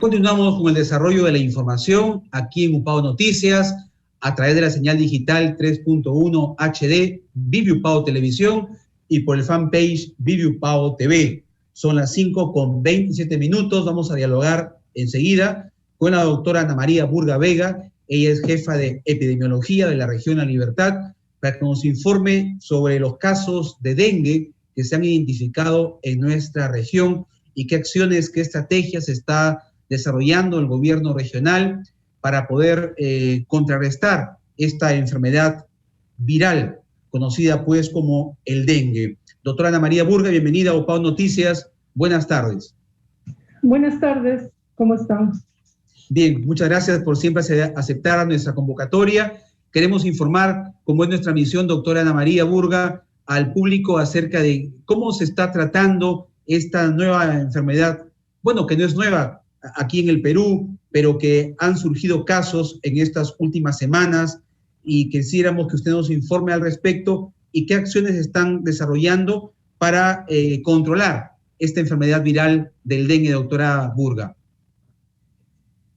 Continuamos con el desarrollo de la información aquí en UPAO Noticias, a través de la señal digital 3.1 HD, Vive UPAO Televisión y por el fanpage Vive UPAO TV. Son las 5:27. Vamos a dialogar enseguida con la doctora Ana María Burga Vega. Ella es jefa de epidemiología de la región La Libertad, para que nos informe sobre los casos de dengue que se han identificado en nuestra región y qué acciones, qué estrategias está desarrollando el gobierno regional para poder contrarrestar esta enfermedad viral conocida pues como el dengue. Doctora Ana María Burga, bienvenida a UPAO Noticias. Buenas tardes. Buenas tardes, ¿cómo están? Bien, muchas gracias por siempre aceptar nuestra convocatoria. Queremos informar, como es nuestra misión, doctora Ana María Burga, al público acerca de cómo se está tratando esta nueva enfermedad, bueno, que no es nueva aquí en el Perú, pero que han surgido casos en estas últimas semanas y quisiéramos que usted nos informe al respecto y qué acciones están desarrollando para controlar esta enfermedad viral del dengue, doctora Burga.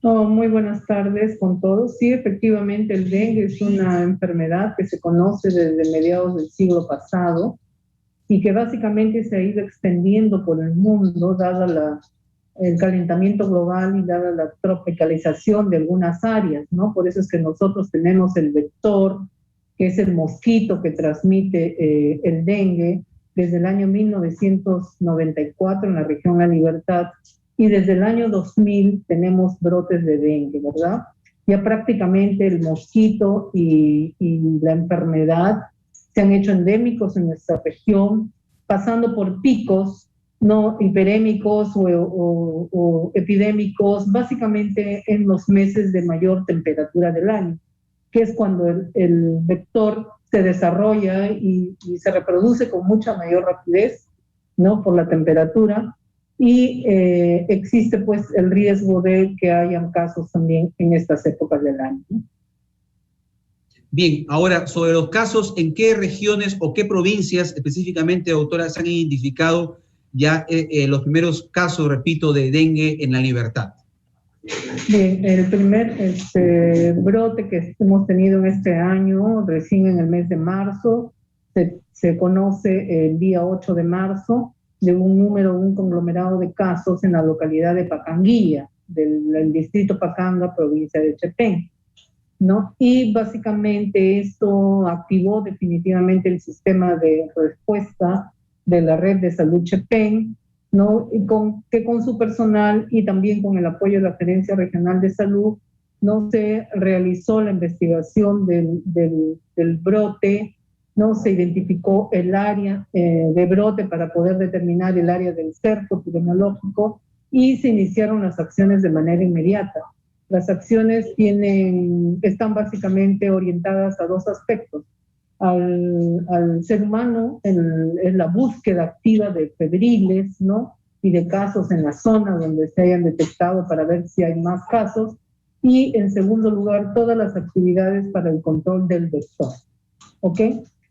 Muy buenas tardes con todos. Sí, efectivamente, el dengue es una enfermedad que se conoce desde mediados del siglo pasado y que básicamente se ha ido extendiendo por el mundo, dada el calentamiento global y dada la tropicalización de algunas áreas, ¿no? Por eso es que nosotros tenemos el vector, que es el mosquito que transmite el dengue, desde el año 1994 en la región La Libertad, y desde el año 2000 tenemos brotes de dengue, ¿verdad? Ya prácticamente el mosquito y la enfermedad se han hecho endémicos en nuestra región, pasando por picos, ¿no? Hiperémicos o epidémicos, básicamente en los meses de mayor temperatura del año, que es cuando el vector se desarrolla y se reproduce con mucha mayor rapidez, ¿no? Por la temperatura. Y existe pues el riesgo de que hayan casos también en estas épocas del año. Bien, ahora sobre los casos, ¿en qué regiones o qué provincias específicamente, doctora, se han identificado ya los primeros casos, repito, de dengue en La Libertad? Bien, el primer brote que hemos tenido en este año, recién en el mes de marzo, se conoce el día 8 de marzo, de un conglomerado de casos en la localidad de Pacanguilla, del distrito Pacanga, provincia de Chepén, ¿no? Y básicamente esto activó definitivamente el sistema de respuesta de la red de salud Chepén, ¿no? Y con su personal y también con el apoyo de la Gerencia Regional de Salud, ¿no? Se realizó la investigación del brote, ¿no? Se identificó el área de brote para poder determinar el área del cerco epidemiológico y se iniciaron las acciones de manera inmediata. Las acciones están básicamente orientadas a dos aspectos. Al ser humano en la búsqueda activa de febriles, ¿no? Y de casos en la zona donde se hayan detectado para ver si hay más casos. Y en segundo lugar, todas las actividades para el control del vector. ¿Ok?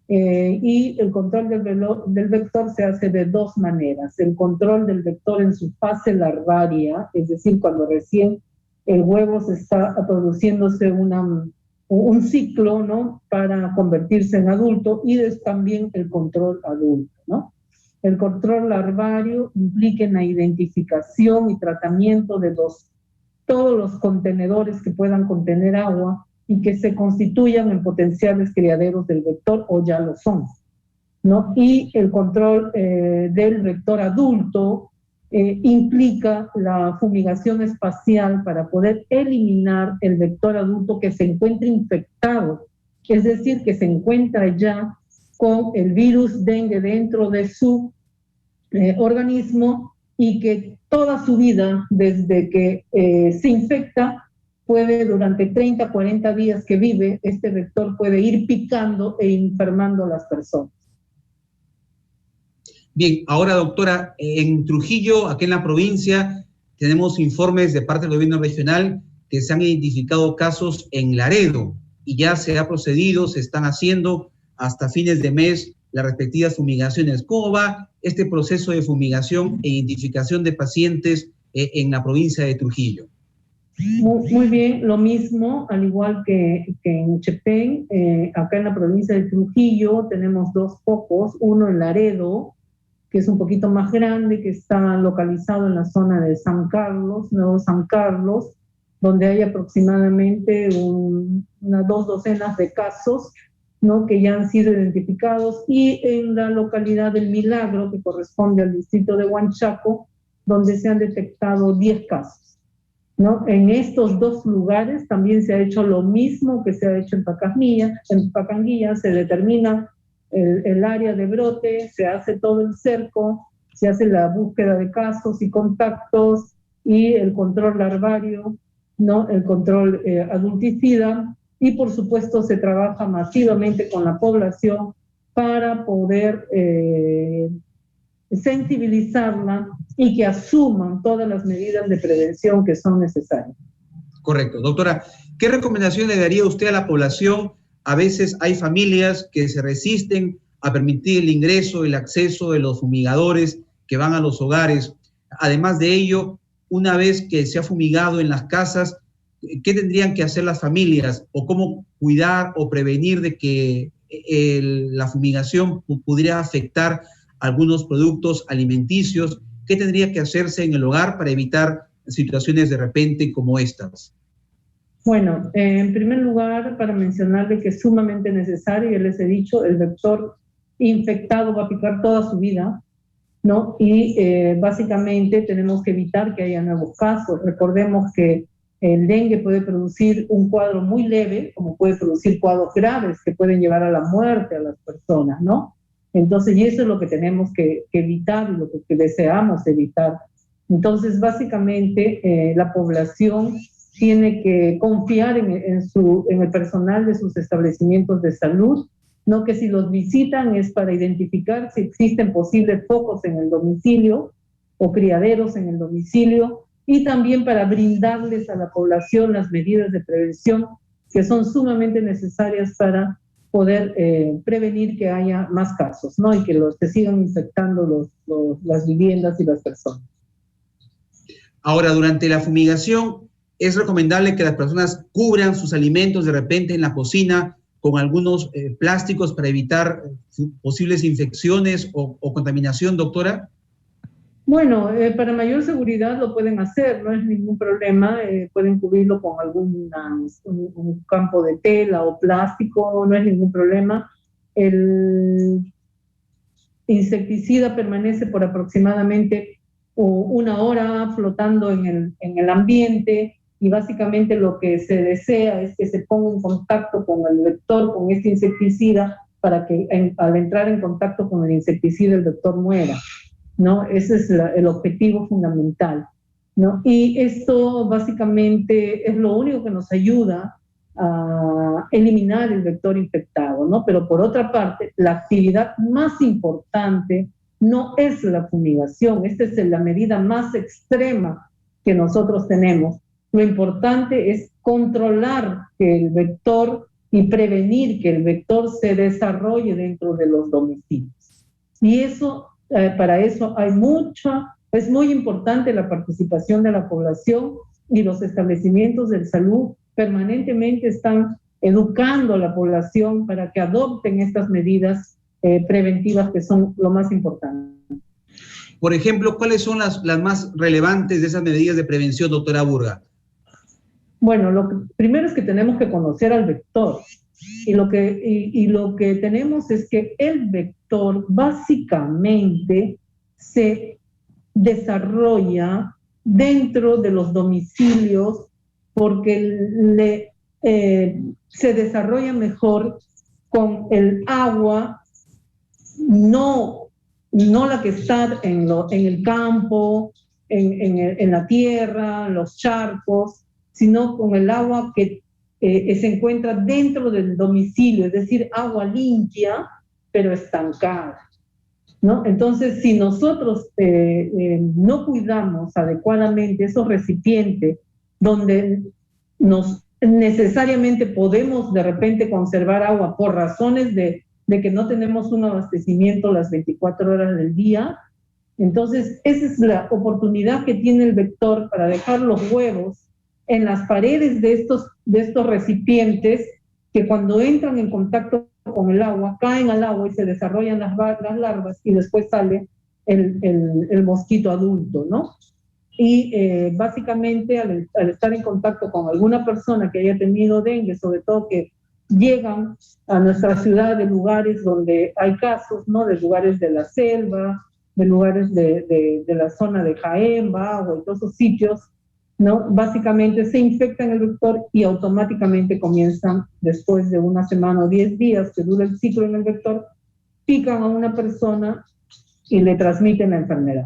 Y el control del vector se hace de dos maneras. El control del vector en su fase larvaria, es decir, cuando recién el huevo se está produciéndose un ciclo, ¿no? Para convertirse en adulto, y también el control adulto, ¿no? El control larvario implica en la identificación y tratamiento de todos los contenedores que puedan contener agua y que se constituyan en potenciales criaderos del vector o ya lo son, ¿no? Y el control del vector adulto implica la fumigación espacial para poder eliminar el vector adulto que se encuentre infectado, es decir, que se encuentra ya con el virus dengue dentro de su organismo y que toda su vida, desde que se infecta, puede durante 30, 40 días que vive, este vector puede ir picando e enfermando a las personas. Bien, ahora doctora, en Trujillo, aquí en la provincia, tenemos informes de parte del gobierno regional que se han identificado casos en Laredo y ya se ha procedido, se están haciendo hasta fines de mes las respectivas fumigaciones. ¿Cómo va este proceso de fumigación e identificación de pacientes en la provincia de Trujillo? Muy bien, lo mismo, al igual que en Chepén, acá en la provincia de Trujillo tenemos 2 focos, uno en Laredo, que es un poquito más grande, que está localizado en la zona de San Carlos, Nuevo San Carlos, donde hay aproximadamente unas 2 docenas de casos, ¿no?, que ya han sido identificados, y en la localidad del Milagro, que corresponde al distrito de Huanchaco, donde se han detectado 10 casos, ¿no? En estos 2 lugares también se ha hecho lo mismo que se ha hecho en Pacanguilla, se determina el área de brote, se hace todo el cerco, se hace la búsqueda de casos y contactos y el control larvario, ¿no?, el control adulticida, y por supuesto se trabaja masivamente con la población para poder sensibilizarla y que asuman todas las medidas de prevención que son necesarias. Correcto. Doctora, ¿qué recomendación le daría usted a la población? A veces hay familias que se resisten a permitir el ingreso, el acceso de los fumigadores que van a los hogares. Además de ello, una vez que se ha fumigado en las casas, ¿qué tendrían que hacer las familias? ¿O cómo cuidar o prevenir de que la fumigación pudiera afectar algunos productos alimenticios? ¿Qué tendría que hacerse en el hogar para evitar situaciones de repente como estas? Bueno, en primer lugar, para mencionarle que es sumamente necesario, ya les he dicho, el vector infectado va a picar toda su vida, ¿no? Y básicamente tenemos que evitar que haya nuevos casos. Recordemos que el dengue puede producir un cuadro muy leve, como puede producir cuadros graves que pueden llevar a la muerte a las personas, ¿no? Entonces, y eso es lo que tenemos que evitar, lo que deseamos evitar. Entonces, básicamente, la población tiene que confiar en el personal de sus establecimientos de salud, no que si los visitan es para identificar si existen posibles focos en el domicilio o criaderos en el domicilio, y también para brindarles a la población las medidas de prevención que son sumamente necesarias para poder prevenir que haya más casos, ¿no?, y que se sigan infectando las viviendas y las personas. Ahora, durante la fumigación, ¿es recomendable que las personas cubran sus alimentos de repente en la cocina con algunos plásticos para evitar posibles infecciones o contaminación, doctora? Bueno, para mayor seguridad lo pueden hacer, no es ningún problema, pueden cubrirlo con un campo de tela o plástico, no es ningún problema. El insecticida permanece por aproximadamente 1 hora flotando en el ambiente, y básicamente lo que se desea es que se ponga en contacto con el vector, con este insecticida, para que al entrar en contacto con el insecticida el vector muera, ¿no? Ese es el objetivo fundamental, ¿no? Y esto básicamente es lo único que nos ayuda a eliminar el vector infectado, ¿no? Pero por otra parte, la actividad más importante no es la fumigación. Esta es la medida más extrema que nosotros tenemos. Lo importante es controlar que el vector y prevenir que el vector se desarrolle dentro de los domicilios. Y eso, para eso es muy importante la participación de la población, y los establecimientos de salud permanentemente están educando a la población para que adopten estas medidas preventivas que son lo más importante. Por ejemplo, ¿cuáles son las más relevantes de esas medidas de prevención, doctora Burga? Bueno, lo primero es que tenemos que conocer al vector, y lo que tenemos es que el vector básicamente se desarrolla dentro de los domicilios porque se desarrolla mejor con el agua, no la que está en el campo, en la tierra, los charcos, sino con el agua que se encuentra dentro del domicilio, es decir, agua limpia, pero estancada, ¿no? Entonces, si nosotros no cuidamos adecuadamente esos recipientes donde necesariamente podemos de repente conservar agua por razones de que no tenemos un abastecimiento las 24 horas del día, Entonces, esa es la oportunidad que tiene el vector para dejar los huevos en las paredes de estos recipientes que cuando entran en contacto con el agua, caen al agua y se desarrollan las larvas y después sale el mosquito adulto, ¿no? Y básicamente al estar en contacto con alguna persona que haya tenido dengue, sobre todo que llegan a nuestra ciudad de lugares donde hay casos, ¿no? De lugares de la selva, de lugares de la zona de Jaén, Bagua y todos esos sitios, ¿no? Básicamente se infectan el vector y automáticamente comienzan, después de una semana o 10 días que dura el ciclo en el vector, pican a una persona y le transmiten la enfermedad.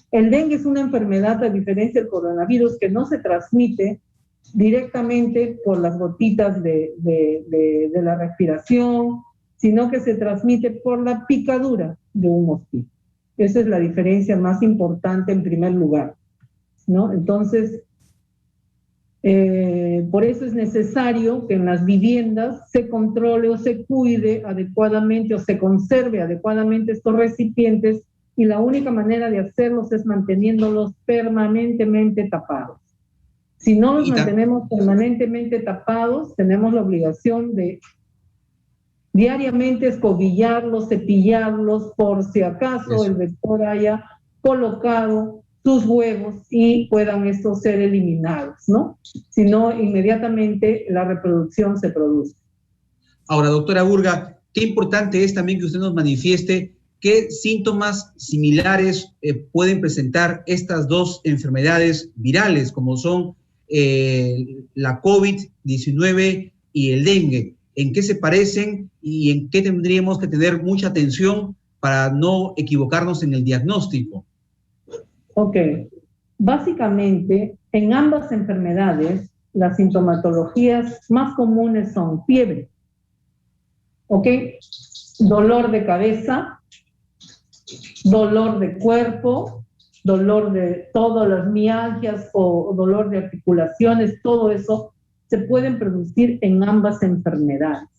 El dengue es una enfermedad, a diferencia del coronavirus, que no se transmite directamente por las gotitas de la respiración, sino que se transmite por la picadura de un mosquito. Esa es la diferencia más importante en primer lugar, ¿no? Entonces, por eso es necesario que en las viviendas se controle o se cuide adecuadamente o se conserve adecuadamente estos recipientes, y la única manera de hacerlos es manteniéndolos permanentemente tapados. Si no los mantenemos permanentemente tapados, tenemos la obligación de diariamente escobillarlos, cepillarlos, por si acaso el vector haya colocado sus huevos y puedan estos ser eliminados, ¿no? Si no, inmediatamente la reproducción se produce. Ahora, doctora Burga, qué importante es también que usted nos manifieste qué síntomas similares pueden presentar estas dos enfermedades virales, como son la COVID-19 y el dengue. ¿En qué se parecen y en qué tendríamos que tener mucha atención para no equivocarnos en el diagnóstico? Ok. Básicamente, en ambas enfermedades, las sintomatologías más comunes son fiebre, ¿ok? Dolor de cabeza, dolor de cuerpo, dolor de todas las mialgias o dolor de articulaciones, todo eso se pueden producir en ambas enfermedades.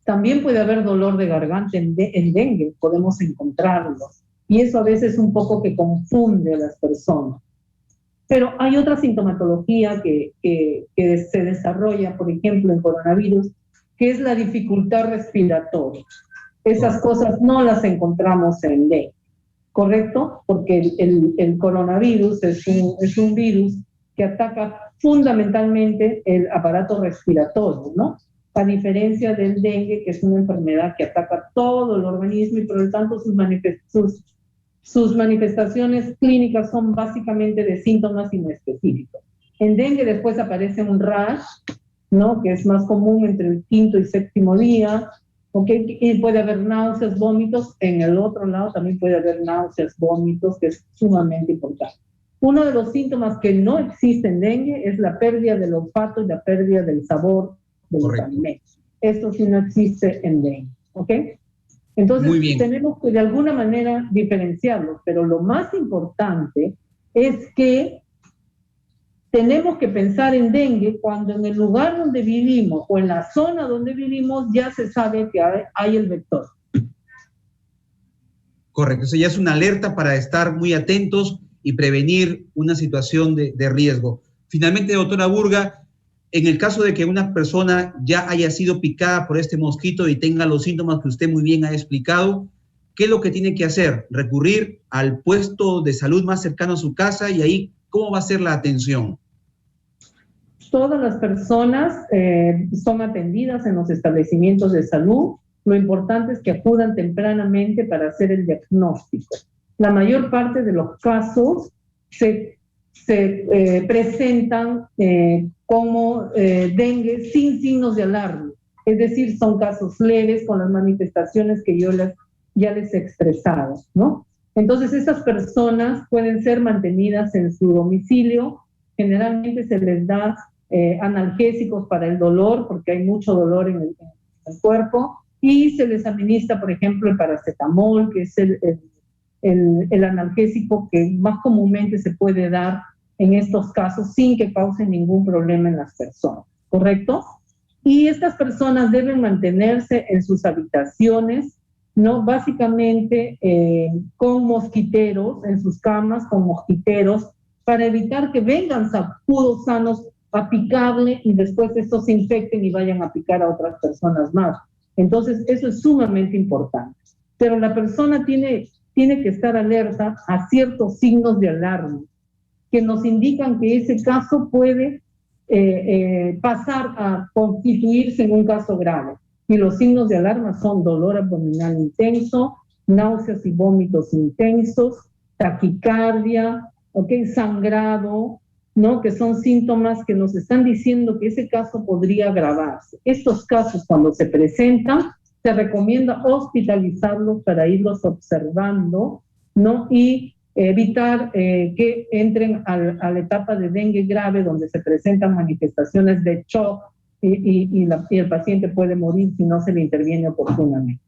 También puede haber dolor de garganta en dengue, podemos encontrarlo. Y eso a veces un poco que confunde a las personas. Pero hay otra sintomatología que se desarrolla, por ejemplo, en coronavirus, que es la dificultad respiratoria. Esas cosas no las encontramos en dengue, ¿correcto? Porque el coronavirus es un virus que ataca fundamentalmente el aparato respiratorio, ¿no? A diferencia del dengue, que es una enfermedad que ataca todo el organismo y por lo tanto sus manifestaciones clínicas son básicamente de síntomas inespecíficos. En dengue después aparece un rash, ¿no? Que es más común entre el 5º y 7º día, ¿okay? Y puede haber náuseas, vómitos. En el otro lado también puede haber náuseas, vómitos, que es sumamente importante. Uno de los síntomas que no existe en dengue es la pérdida del olfato y la pérdida del sabor de los alimentos. Esto sí no existe en dengue, ¿ok? Entonces tenemos que de alguna manera diferenciarlos, pero lo más importante es que tenemos que pensar en dengue cuando en el lugar donde vivimos o en la zona donde vivimos ya se sabe que hay el vector. Correcto, eso ya es una alerta para estar muy atentos y prevenir una situación de riesgo. Finalmente, doctora Burga, en el caso de que una persona ya haya sido picada por este mosquito y tenga los síntomas que usted muy bien ha explicado, ¿qué es lo que tiene que hacer? Recurrir al puesto de salud más cercano a su casa y ahí, ¿cómo va a ser la atención? Todas las personas son atendidas en los establecimientos de salud. Lo importante es que acudan tempranamente para hacer el diagnóstico. La mayor parte de los casos se presentan como dengue sin signos de alarma. Es decir, son casos leves con las manifestaciones que yo ya les he expresado, ¿no? Entonces, estas personas pueden ser mantenidas en su domicilio. Generalmente se les da analgésicos para el dolor, porque hay mucho dolor en el cuerpo, y se les administra, por ejemplo, el paracetamol, que es el analgésico que más comúnmente se puede dar en estos casos sin que cause ningún problema en las personas, ¿correcto? Y estas personas deben mantenerse en sus habitaciones ¿no? Básicamente con mosquiteros en sus camas, con mosquiteros, para evitar que vengan zancudos sanos a picarle y después estos se infecten y vayan a picar a otras personas más. Entonces, eso es sumamente importante. Pero la persona tiene que estar alerta a ciertos signos de alarma que nos indican que ese caso puede pasar a constituirse en un caso grave. Y los signos de alarma son dolor abdominal intenso, náuseas y vómitos intensos, taquicardia, sangrado, ¿no? Que son síntomas que nos están diciendo que ese caso podría agravarse. Estos casos, cuando se presentan, se recomienda hospitalizarlos para irlos observando, ¿no? Y evitar que entren a la etapa de dengue grave, donde se presentan manifestaciones de shock y el paciente puede morir si no se le interviene oportunamente.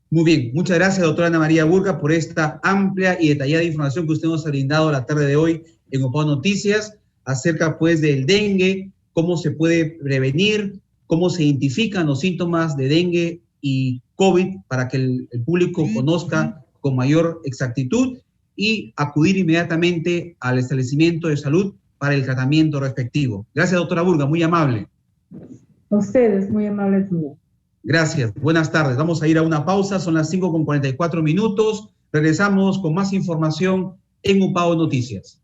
Muy bien, muchas gracias, doctora Ana María Burga, por esta amplia y detallada información que usted nos ha brindado la tarde de hoy en UPAO Noticias acerca pues del dengue, cómo se puede prevenir, cómo se identifican los síntomas de dengue y COVID para que el público conozca con mayor exactitud y acudir inmediatamente al establecimiento de salud para el tratamiento respectivo. Gracias, doctora Burga, muy amable. A ustedes, muy amables. Gracias, buenas tardes. Vamos a ir a una pausa, son las 5:44. Regresamos con más información en UPAO Noticias.